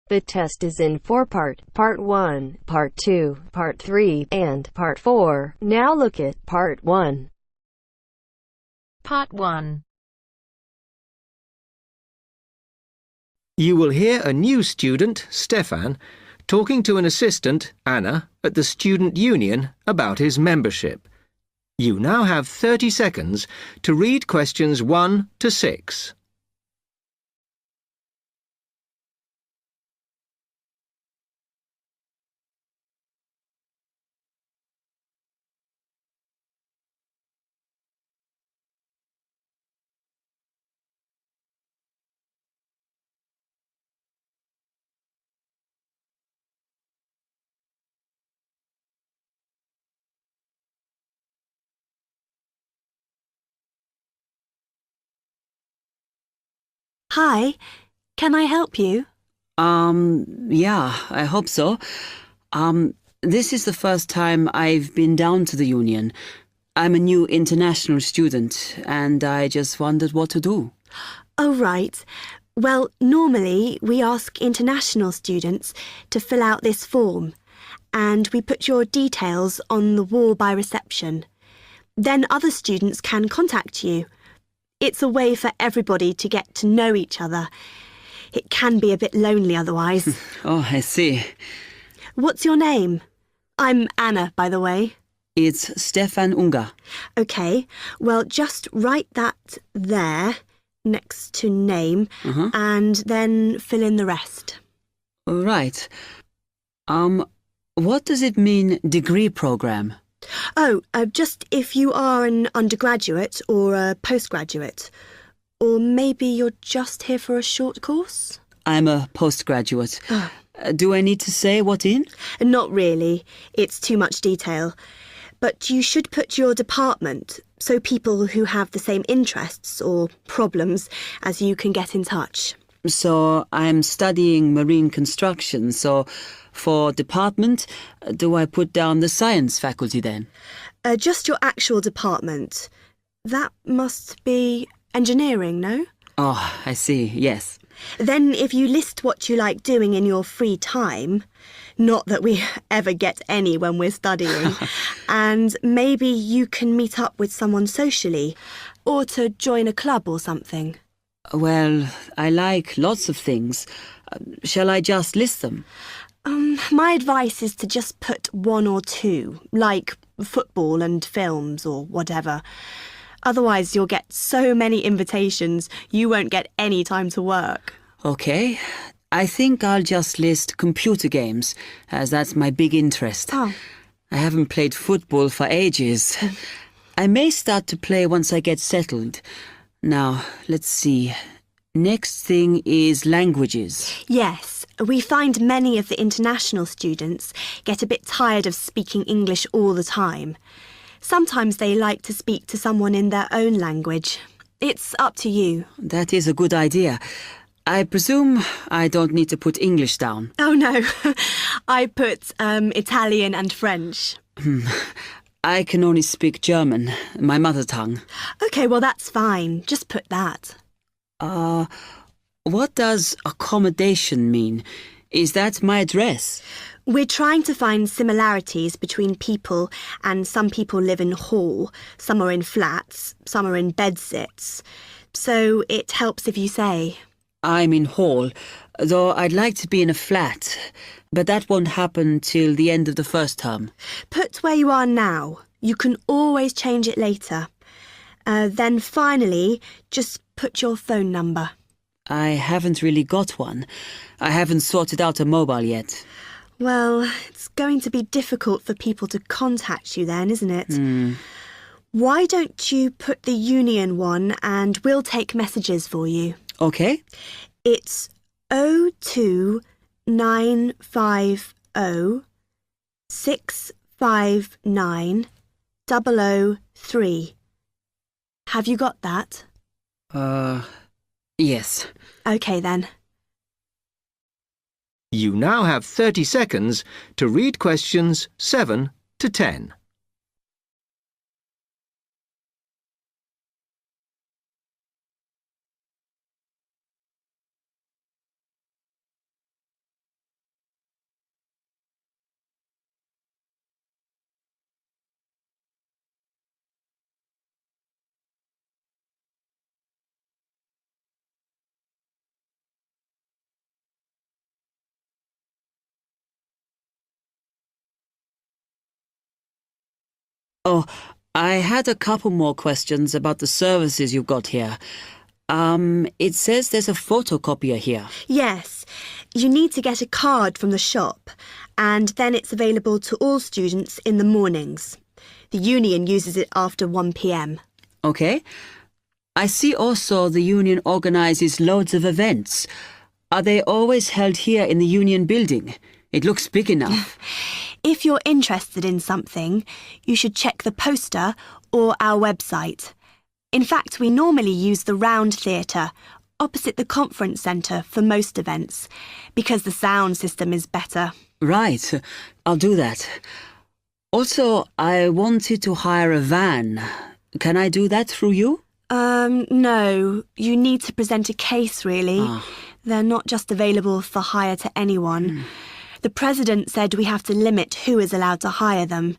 The test is in 4 parts: Part 1, Part 2, Part 3, and Part 4. Now look at Part 1. Part 1. You will hear a new student, Stefan, talking to an assistant, Anna, at the student union about his membership. You now have 30 seconds to read questions 1 to 6. Hi, can I help you? Yeah, I hope so. This is the first time I've been down to the union. I'm a new international student, and I just wondered what to do. Oh, right. Well, normally we ask international students to fill out this form, and we put your details on the wall by reception. Then other students can contact you. It's a way for everybody to get to know each other. It can be a bit lonely otherwise. Oh, I see. What's your name? I'm Anna, by the way. It's Stefan Unger. OK, well, just write that there, next to name, and then fill in the rest. Right. What does it mean, degree program? Oh, just if you are an undergraduate or a postgraduate. Or maybe you're just here for a short course? I'm a postgraduate. Do I need to say what in? Not really. It's too much detail. But you should put your department, so people who have the same interests or problems as you can get in touch. So I'm studying marine construction, so for department, do I put down the science faculty then? Just your actual department. That must be engineering, no? Oh, I see, yes. Then if you list what you like doing in your free time, not that we ever get any when we're studying, and maybe you can meet up with someone socially, or to join a club or something. Well, I like lots of things. Shall I just list them? My advice is to just put 1 or 2, like football and films or whatever. Otherwise, you'll get so many invitations, you won't get any time to work. OK. I think I'll just list computer games, as that's my big interest. Oh. I haven't played football for ages. I may start to play once I get settled. Now, let's see. Next thing is languages. Yes, we find many of the international students get a bit tired of speaking English all the time. Sometimes they like to speak to someone in their own language. It's up to you. That is a good idea. I presume I don't need to put English down. Oh, no. I put Italian and French. I can only speak German, my mother tongue. OK, well, that's fine. Just put that. What does accommodation mean? Is that my address? We're trying to find similarities between people, and some people live in hall, some are in flats, some are in bedsits. So it helps if you say. I'm in hall, though I'd like to be in a flat, but that won't happen till the end of the first term. Put where you are now. You can always change it later. Then finally, just put your phone number. I haven't really got one. I haven't sorted out a mobile yet. Well, it's going to be difficult for people to contact you then, isn't it? Why don't you put the union one and we'll take messages for you? OK. It's 02950 659 003. Have you got that? Yes. OK then. You now have 30 seconds to read questions 7 to 10. Oh, I had a couple more questions about the services you've got here. It says there's a photocopier here. Yes, you need to get a card from the shop, and then it's available to all students in the mornings. The union uses it after 1 p.m. Okay. I see also the union organises loads of events. Are they always held here in the union building? It looks big enough. If you're interested in something, you should check the poster or our website. In fact, we normally use the Round Theatre, opposite the conference centre for most events, because the sound system is better. Right, I'll do that. Also, I wanted to hire a van. Can I do that through you? No. You need to present a case, really. They're not just available for hire to anyone. The president said we have to limit who is allowed to hire them.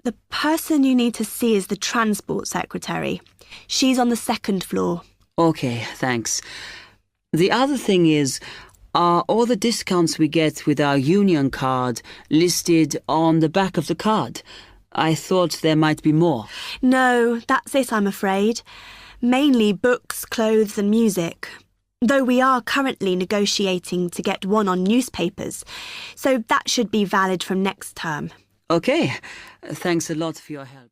The person you need to see is the transport secretary. She's on the 2nd floor. Okay, thanks. The other thing is, are all the discounts we get with our union card listed on the back of the card? I thought there might be more. No, that's it, I'm afraid. Mainly books, clothes and music. Though we are currently negotiating to get one on newspapers, so that should be valid from next term. Okay, thanks a lot for your help.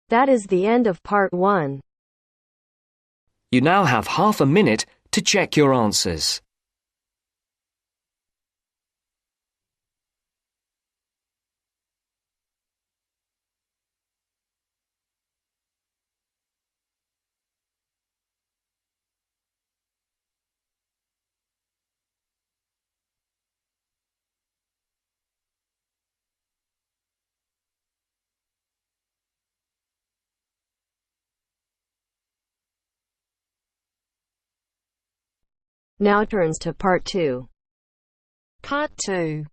That is the end of part 1. You now have half a minute to check your answers. Now turns to part 2. Part 2.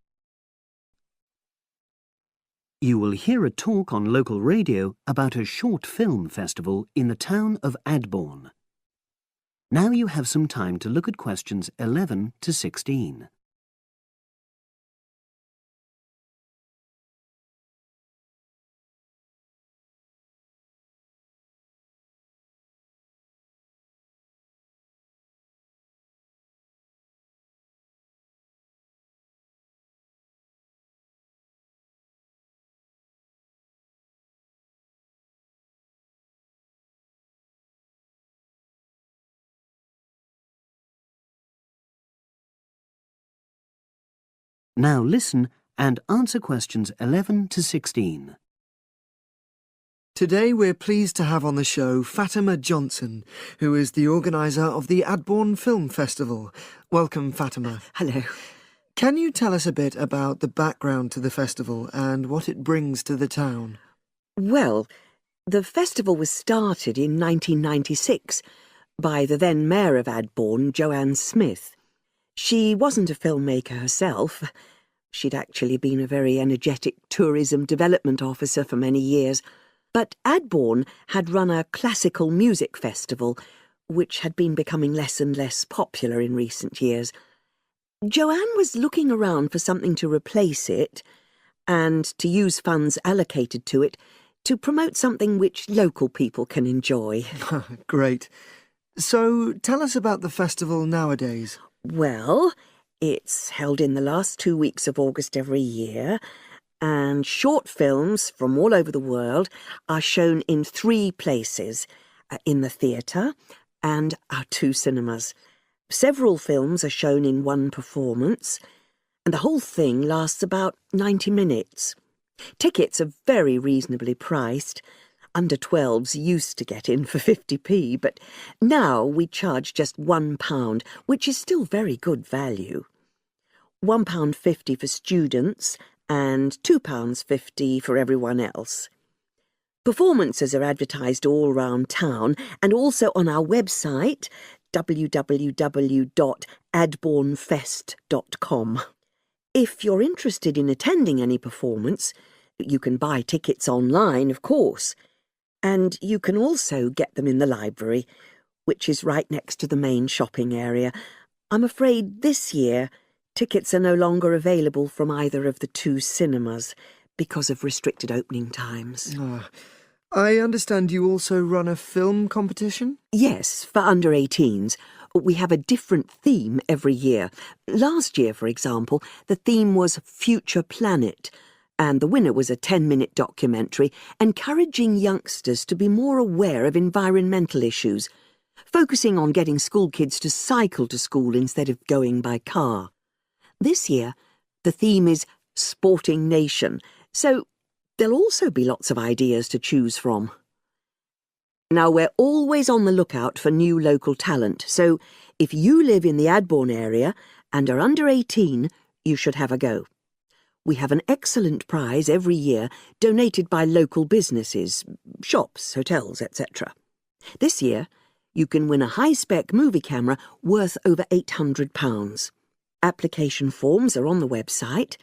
You will hear a talk on local radio about a short film festival in the town of Adborn. Now you have some time to look at questions 11 to 16. Now listen and answer questions 11 to 16. Today we're pleased to have on the show Fatima Johnson, who is the organiser of the Adborn Film Festival. Welcome, Fatima. Hello. Can you tell us a bit about the background to the festival and what it brings to the town? Well, the festival was started in 1996 by the then Mayor of Adborn, Joanne Smith. She wasn't a filmmaker herself. She'd actually been a very energetic tourism development officer for many years. But Adborn had run a classical music festival, which had been becoming less and less popular in recent years. Joanne was looking around for something to replace it and to use funds allocated to it to promote something which local people can enjoy. Great. So tell us about the festival nowadays. Well, it's held in the last 2 weeks of August every year, and short films from all over the world are shown in 3 places, in the theatre and our 2 cinemas. Several films are shown in 1 performance, and the whole thing lasts about 90 minutes. Tickets are very reasonably priced. Under 12s used to get in for 50p, but now we charge just £1, which is still very good value. £1.50 for students and £2.50 for everyone else. Performances are advertised all round town and also on our website, www.adbornfest.com. If you're interested in attending any performance, you can buy tickets online, of course. And you can also get them in the library, which is right next to the main shopping area. I'm afraid this year tickets are no longer available from either of the two cinemas because of restricted opening times. I understand you also run a film competition? Yes, for under 18s. We have a different theme every year. Last year, for example, the theme was Future Planet, and the winner was a 10-minute documentary encouraging youngsters to be more aware of environmental issues, focusing on getting school kids to cycle to school instead of going by car. This year, the theme is Sporting Nation, so there'll also be lots of ideas to choose from. Now, we're always on the lookout for new local talent, so if you live in the Adbourne area and are under 18, you should have a go. We have an excellent prize every year donated by local businesses, shops, hotels, etc. This year, you can win a high-spec movie camera worth over £800. Application forms are on the website,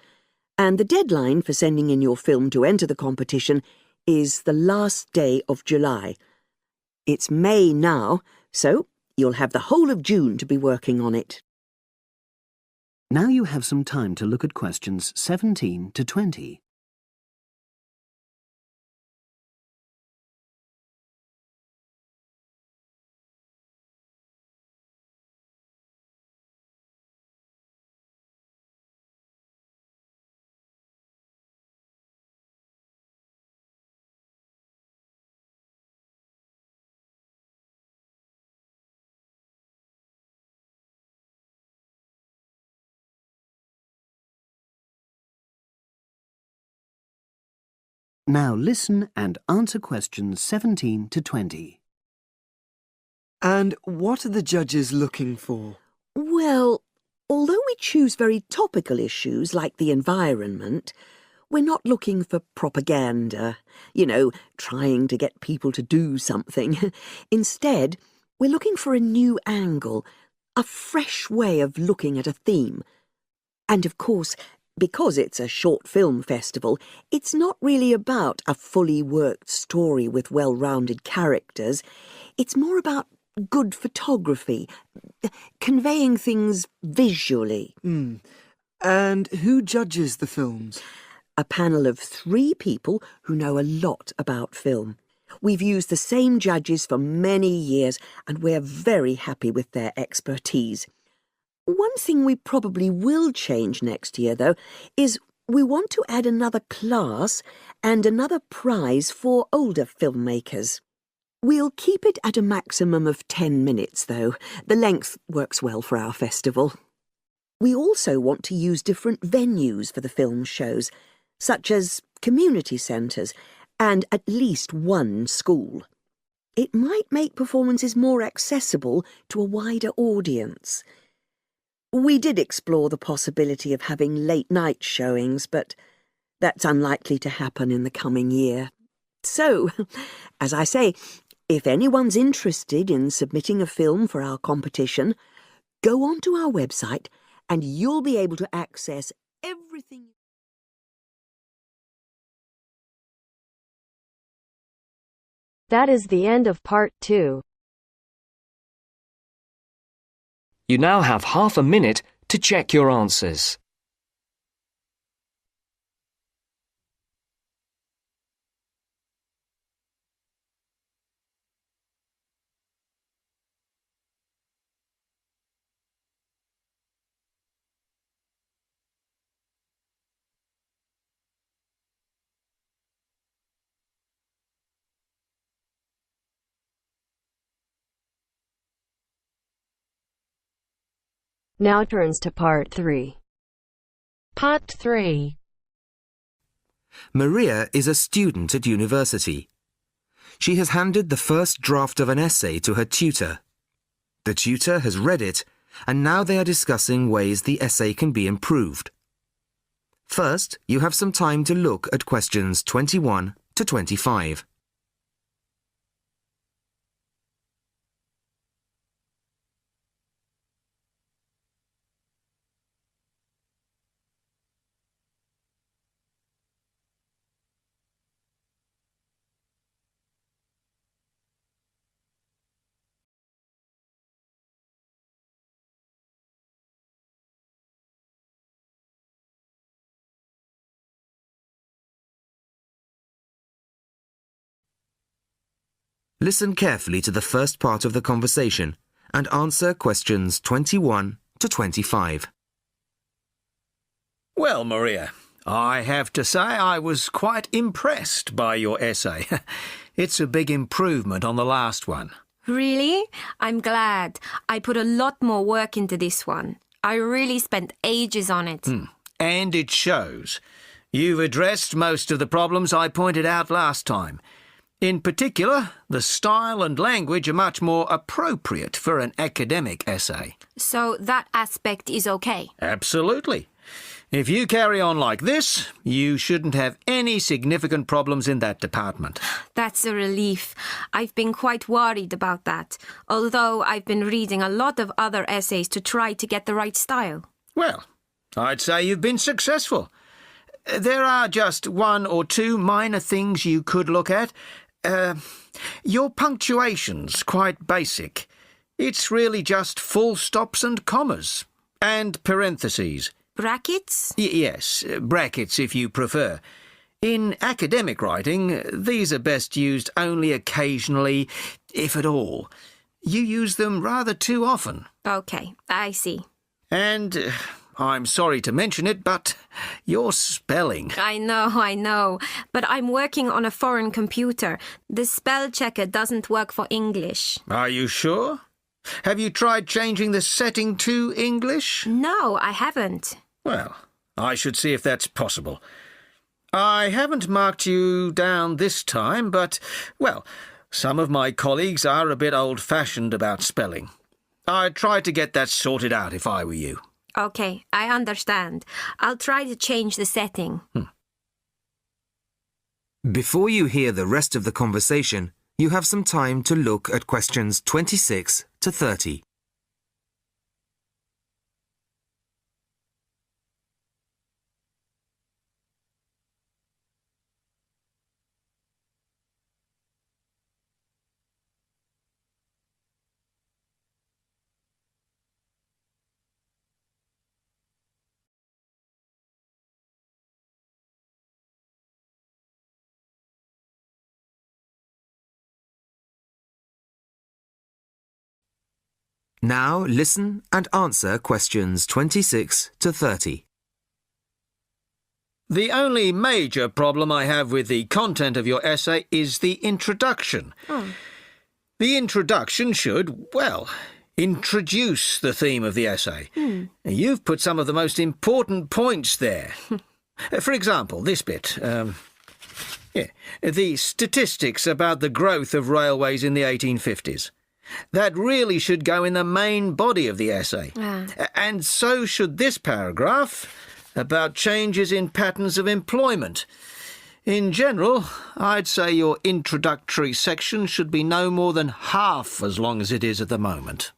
and the deadline for sending in your film to enter the competition is the last day of July. It's May now, so you'll have the whole of June to be working on it. Now you have some time to look at questions 17 to 20. Now listen and answer questions 17 to 20. And what are the judges looking for? Well, although we choose very topical issues like the environment, we're not looking for propaganda, trying to get people to do something. Instead, we're looking for a new angle, a fresh way of looking at a theme. And of course, because it's a short film festival, it's not really about a fully worked story with well-rounded characters. It's more about good photography, conveying things visually. And who judges the films? A panel of 3 people who know a lot about film. We've used the same judges for many years, and we're very happy with their expertise. One thing we probably will change next year, though, is we want to add another class and another prize for older filmmakers. We'll keep it at a maximum of 10 minutes, though. The length works well for our festival. We also want to use different venues for the film shows, such as community centres and at least one school. It might make performances more accessible to a wider audience. We did explore the possibility of having late-night showings, but that's unlikely to happen in the coming year. So, as I say, if anyone's interested in submitting a film for our competition, go onto our website and you'll be able to access everything. That is the end of part 2. You now have half a minute to check your answers. Now turns to part 3. Part 3. Maria is a student at university. She has handed the first draft of an essay to her tutor. The tutor has read it, and now they are discussing ways the essay can be improved. First, you have some time to look at questions 21 to 25. Listen carefully to the first part of the conversation and answer questions 21 to 25. Well, Maria, I have to say I was quite impressed by your essay. It's a big improvement on the last one. Really? I'm glad. I put a lot more work into this one. I really spent ages on it. And it shows. You've addressed most of the problems I pointed out last time. In particular, the style and language are much more appropriate for an academic essay. So that aspect is okay? Absolutely. If you carry on like this, you shouldn't have any significant problems in that department. That's a relief. I've been quite worried about that, although I've been reading a lot of other essays to try to get the right style. Well, I'd say you've been successful. There are just one or two minor things you could look at. Your punctuation's quite basic. It's really just full stops and commas. And parentheses. Brackets? Yes, brackets if you prefer. In academic writing, these are best used only occasionally, if at all. You use them rather too often. Okay, I see. And I'm sorry to mention it, but your spelling. I know. But I'm working on a foreign computer. The spell checker doesn't work for English. Are you sure? Have you tried changing the setting to English? No, I haven't. Well, I should see if that's possible. I haven't marked you down this time, but, well, some of my colleagues are a bit old-fashioned about spelling. I'd try to get that sorted out if I were you. Okay, I understand. I'll try to change the setting. Before you hear the rest of the conversation, you have some time to look at questions 26 to 30. Now listen and answer questions 26 to 30. The only major problem I have with the content of your essay is the introduction. The introduction should, well, introduce the theme of the essay. You've put some of the most important points there. For example, this bit. The statistics about the growth of railways in the 1850s. That really should go in the main body of the essay. And so should this paragraph about changes in patterns of employment. In general, I'd say your introductory section should be no more than half as long as it is at the moment.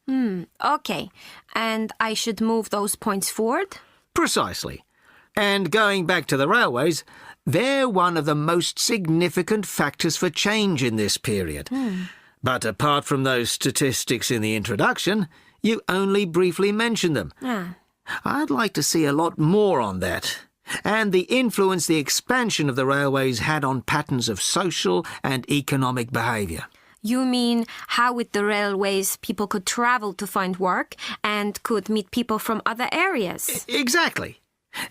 Okay. And I should move those points forward? Precisely. And going back to the railways, they're one of the most significant factors for change in this period. But apart from those statistics in the introduction, you only briefly mention them. I'd like to see a lot more on that, and the influence the expansion of the railways had on patterns of social and economic behaviour. You mean how with the railways people could travel to find work and could meet people from other areas? Exactly.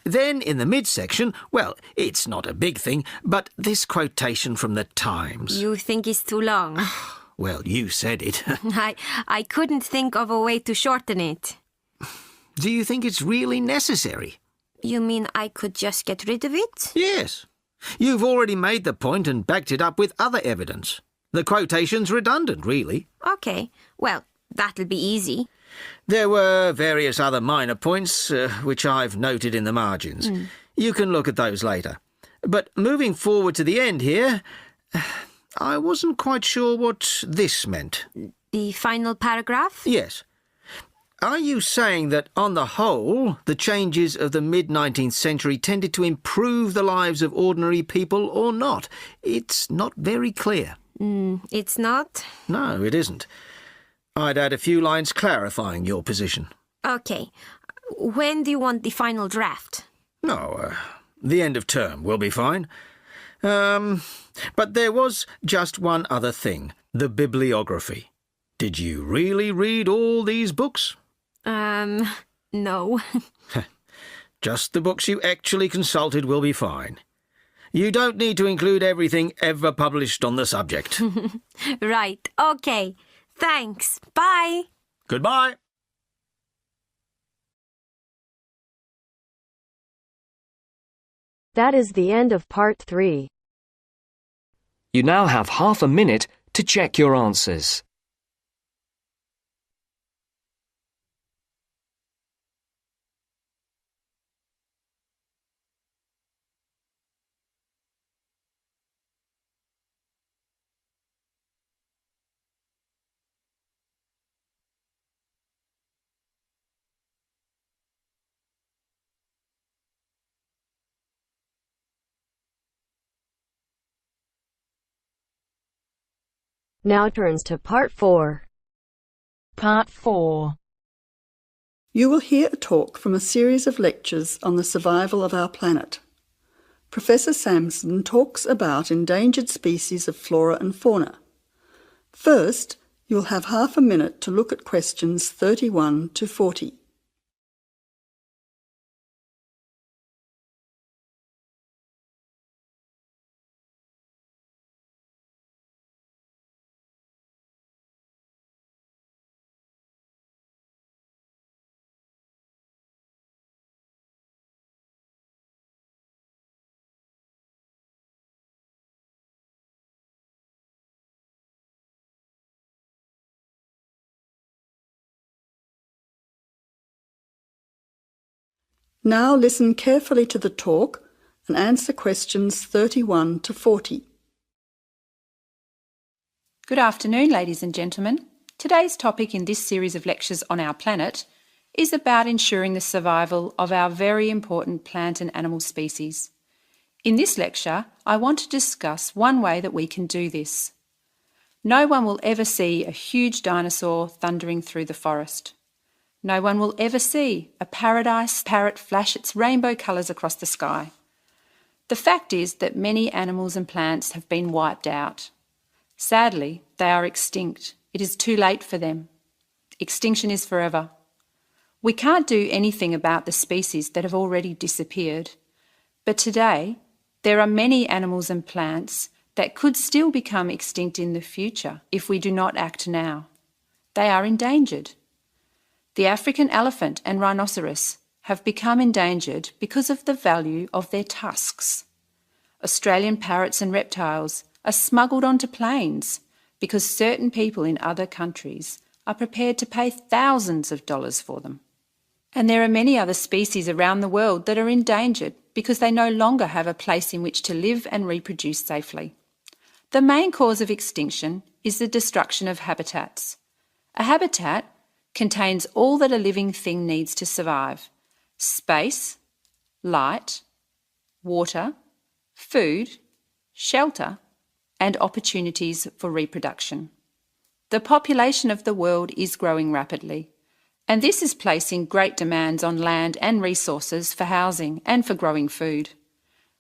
Then in the midsection, well, it's not a big thing, but this quotation from the Times. You think it's too long? Well, you said it. I couldn't think of a way to shorten it. Do you think it's really necessary? You mean I could just get rid of it? Yes. You've already made the point and backed it up with other evidence. The quotation's redundant, really. Okay. Well, that'll be easy. There were various other minor points, which I've noted in the margins. You can look at those later. But moving forward to the end here, I wasn't quite sure what this meant. The final paragraph? Yes. Are you saying that, on the whole, the changes of the mid-19th century tended to improve the lives of ordinary people or not? It's not very clear. It's not? No, it isn't. I'd add a few lines clarifying your position. Okay. When do you want the final draft? No, the end of term will be fine. But there was just one other thing. The bibliography. Did you really read all these books? No. Just the books you actually consulted will be fine. You don't need to include everything ever published on the subject. Right, okay. Thanks. Bye. Goodbye. That is the end of part 3. You now have half a minute to check your answers. Now turns to part 4. Part 4. You will hear a talk from a series of lectures on the survival of our planet. Professor Samson talks about endangered species of flora and fauna. First, you'll have half a minute to look at questions 31 to 40. Now listen carefully to the talk and answer questions 31 to 40. Good afternoon, ladies and gentlemen. Today's topic in this series of lectures on our planet is about ensuring the survival of our very important plant and animal species. In this lecture, I want to discuss one way that we can do this. No one will ever see a huge dinosaur thundering through the forest. No one will ever see a paradise parrot flash its rainbow colours across the sky. The fact is that many animals and plants have been wiped out. Sadly, they are extinct. It is too late for them. Extinction is forever. We can't do anything about the species that have already disappeared. But today, there are many animals and plants that could still become extinct in the future if we do not act now. They are endangered. The African elephant and rhinoceros have become endangered because of the value of their tusks. Australian parrots and reptiles are smuggled onto planes because certain people in other countries are prepared to pay thousands of dollars for them. And there are many other species around the world that are endangered because they no longer have a place in which to live and reproduce safely. The main cause of extinction is the destruction of habitats. A habitat contains all that a living thing needs to survive: space, light, water, food, shelter, and opportunities for reproduction. The population of the world is growing rapidly, and this is placing great demands on land and resources for housing and for growing food.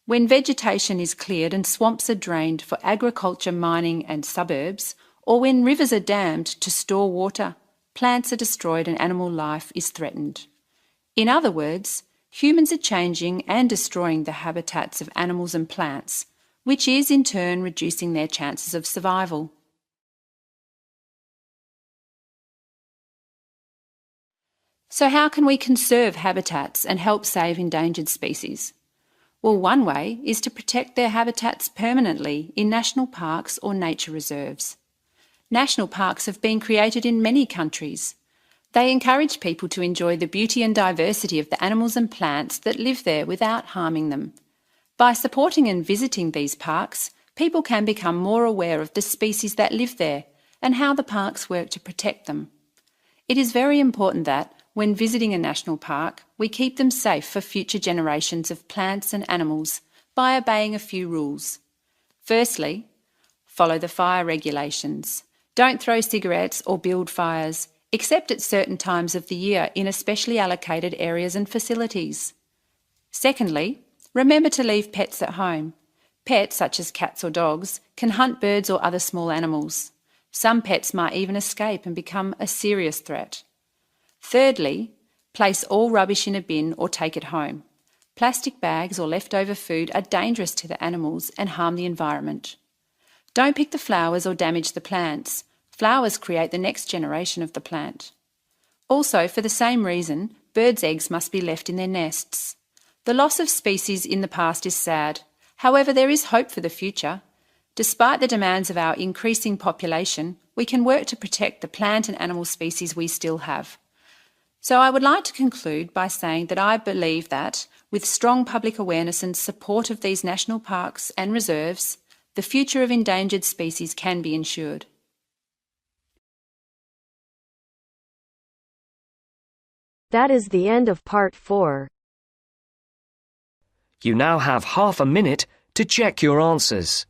When vegetation is cleared and swamps are drained for agriculture, mining and suburbs, or when rivers are dammed to store water, plants are destroyed and animal life is threatened. In other words, humans are changing and destroying the habitats of animals and plants, which is in turn reducing their chances of survival. So how can we conserve habitats and help save endangered species? Well, one way is to protect their habitats permanently in national parks or nature reserves. National parks have been created in many countries. They encourage people to enjoy the beauty and diversity of the animals and plants that live there without harming them. By supporting and visiting these parks, people can become more aware of the species that live there and how the parks work to protect them. It is very important that, when visiting a national park, we keep them safe for future generations of plants and animals by obeying a few rules. Firstly, follow the fire regulations. Don't throw cigarettes or build fires, except at certain times of the year in especially allocated areas and facilities. Secondly, remember to leave pets at home. Pets, such as cats or dogs, can hunt birds or other small animals. Some pets might even escape and become a serious threat. Thirdly, place all rubbish in a bin or take it home. Plastic bags or leftover food are dangerous to the animals and harm the environment. Don't pick the flowers or damage the plants. Flowers create the next generation of the plant. Also, for the same reason, birds' eggs must be left in their nests. The loss of species in the past is sad. However, there is hope for the future. Despite the demands of our increasing population, we can work to protect the plant and animal species we still have. So I would like to conclude by saying that I believe that, with strong public awareness and support of these national parks and reserves, the future of endangered species can be ensured. That is the end of part 4. You now have half a minute to check your answers.